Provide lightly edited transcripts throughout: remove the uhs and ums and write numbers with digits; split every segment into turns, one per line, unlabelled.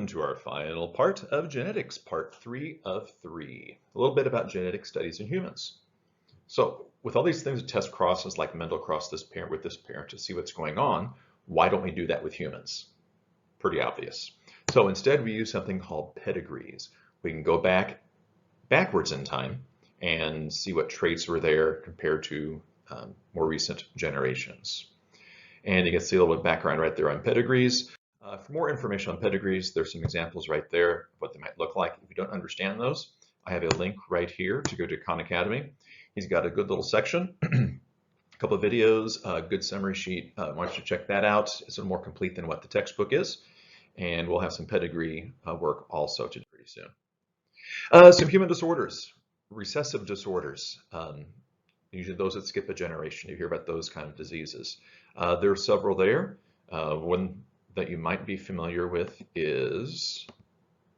to our final part of genetics, part 3 of 3. A little bit about genetic studies in humans. So with all these things to test crosses, like Mendel crossed this parent with this parent to see what's going on, why don't we do that with humans? Pretty obvious. So instead we use something called pedigrees. We can go backwards in time and see what traits were there compared to more recent generations. And you can see a little bit of background right there on pedigrees. For more information on pedigrees, there's some examples right there of what they might look like. If you don't understand those, I have a link right here to go to Khan Academy. He's got a good little section, a couple of videos, a good summary sheet. I want you to check that out. It's a little more complete than what the textbook is. And we'll have some pedigree work also to do pretty soon. Some human disorders, recessive disorders. Usually those that skip a generation. You hear about those kind of diseases. There are several there. One that you might be familiar with is,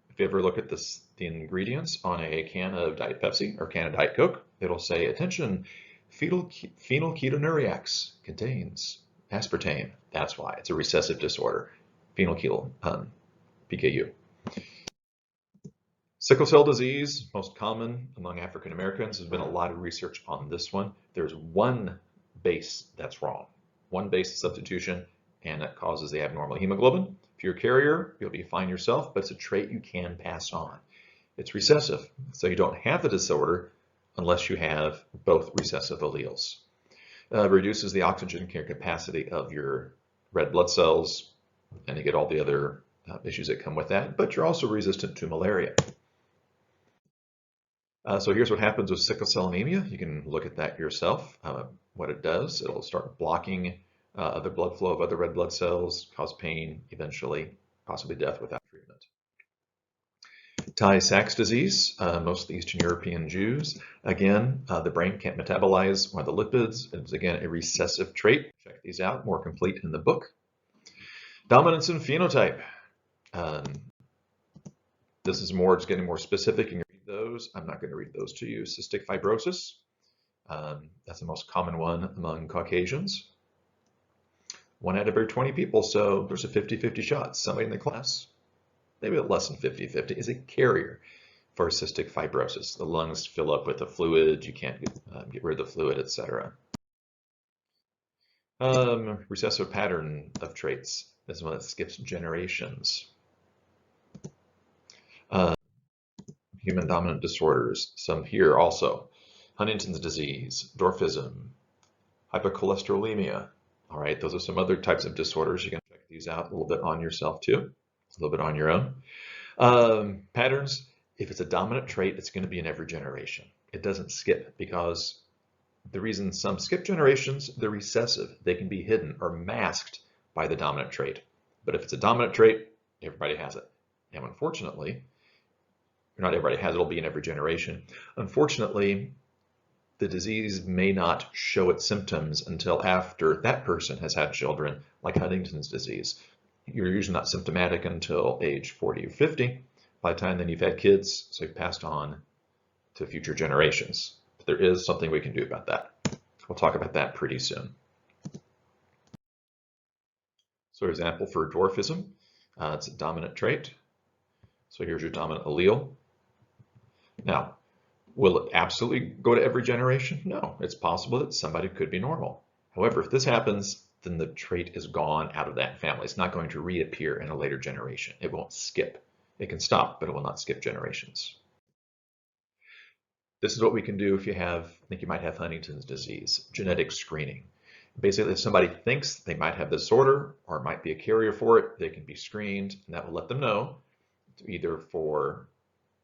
if you ever look at the ingredients on a can of Diet Pepsi or can of Diet Coke, it'll say, attention, phenylketonuria contains aspartame. That's why. It's a recessive disorder, phenylketal, PKU. Sickle cell disease, most common among African Americans. There's been a lot of research on this one. There's one base that's wrong, one base substitution, and that causes the abnormal hemoglobin. If you're a carrier, you'll be fine yourself, but it's a trait you can pass on. It's recessive, so you don't have the disorder unless you have both recessive alleles. Reduces the oxygen carrying capacity of your red blood cells, and you get all the other issues that come with that, but you're also resistant to malaria. So here's what happens with sickle cell anemia. You can look at that yourself. What it does, it'll start blocking other blood flow of other red blood cells, cause pain, eventually possibly death without treatment. Tay-Sachs disease, most of the Eastern European Jews. Again, the brain can't metabolize one of the lipids. It's again a recessive trait. Check these out, more complete in the book. Dominance and phenotype. This is more, it's getting more specific. You can read those. I'm not going to read those to you. Cystic fibrosis. That's the most common one among Caucasians. 1 out of every 20 people, so there's a 50-50 shot. Somebody in the class, maybe less than 50-50, is a carrier for cystic fibrosis. The lungs fill up with the fluid, you can't get rid of the fluid, etc. Recessive pattern of traits. This is one that skips generations. Human dominant disorders, some here also. Huntington's disease, dwarfism, hypercholesterolemia. All right, those are some other types of disorders. You can check these out a little bit on yourself too, a little bit on your own. Patterns, if it's a dominant trait, it's going to be in every generation. It doesn't skip, because the reason some skip generations, they're recessive. They can be hidden or masked by the dominant trait. But if it's a dominant trait, everybody has it. And unfortunately, not everybody has it, it'll be in every generation. Unfortunately, the disease may not show its symptoms until after that person has had children, like Huntington's disease. You're usually not symptomatic until age 40 or 50. By the time then you've had kids, so you've passed on to future generations. But there is something we can do about that. We'll talk about that pretty soon. So example for dwarfism, it's a dominant trait. So here's your dominant allele. Now, will it absolutely go to every generation? No, it's possible that somebody could be normal. However, if this happens, then the trait is gone out of that family. It's not going to reappear in a later generation. It won't skip. It can stop, but it will not skip generations. This is what we can do if you think you might have Huntington's disease, genetic screening. Basically, if somebody thinks they might have the disorder or might be a carrier for it, they can be screened, and that will let them know, either for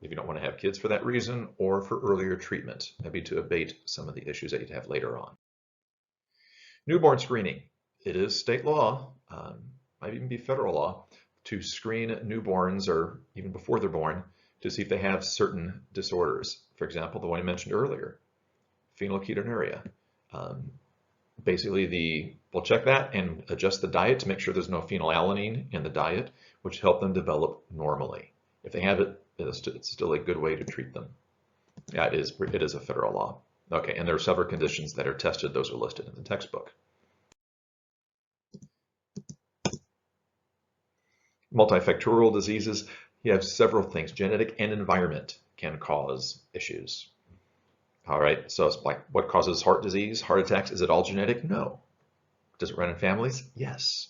if you don't want to have kids for that reason, or for earlier treatment, maybe to abate some of the issues that you'd have later on. Newborn screening. It is state law, might even be federal law, to screen newborns, or even before they're born, to see if they have certain disorders. For example, the one I mentioned earlier, phenylketonuria. Basically, we'll check that and adjust the diet to make sure there's no phenylalanine in the diet, which help them develop normally. If they have it, it's still a good way to treat them. Yeah, it is a federal law. Okay, and there are several conditions that are tested. Those are listed in the textbook. multifactorial diseases, you have several things. Genetic and environment can cause issues. All right, so it's like, what causes heart disease, heart attacks? Is it all genetic? No. Does it run in families? Yes.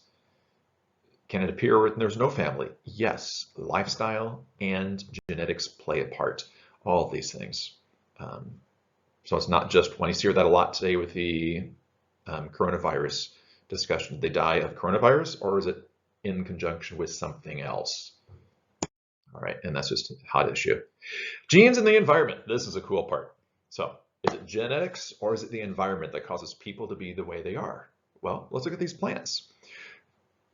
Can it appear when there's no family? Yes. Lifestyle and genetics play a part. All of these things. So it's not just when you hear that a lot today with the coronavirus discussion. Did they die of coronavirus, or is it in conjunction with something else? All right, and that's just a hot issue. Genes and the environment. This is a cool part. So is it genetics or is it the environment that causes people to be the way they are? Well, let's look at these plants.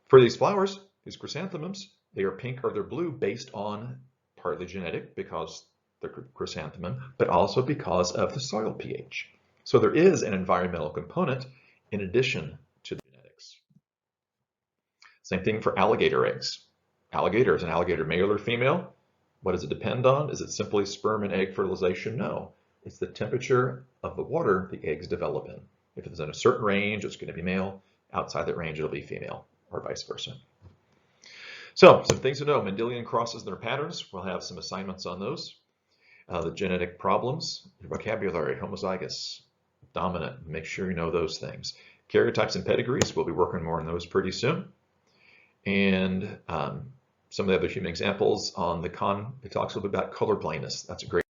For these flowers, these chrysanthemums, they are pink or they're blue based on partly genetic because they're chrysanthemum, but also because of the soil pH. So there is an environmental component in addition to the genetics. Same thing for alligator eggs. Alligator, is an alligator male or female? What does it depend on? Is it simply sperm and egg fertilization? No. It's the temperature of the water the eggs develop in. If it's in a certain range, it's going to be male. Outside that range, it'll be female, or vice versa. So, some things to know. Mendelian crosses and their patterns. We'll have some assignments on those. The genetic problems, your vocabulary, homozygous, dominant. Make sure you know those things. Karyotypes and pedigrees. We'll be working more on those pretty soon. And some of the other human examples on the con, it talks a little bit about color blindness. That's a great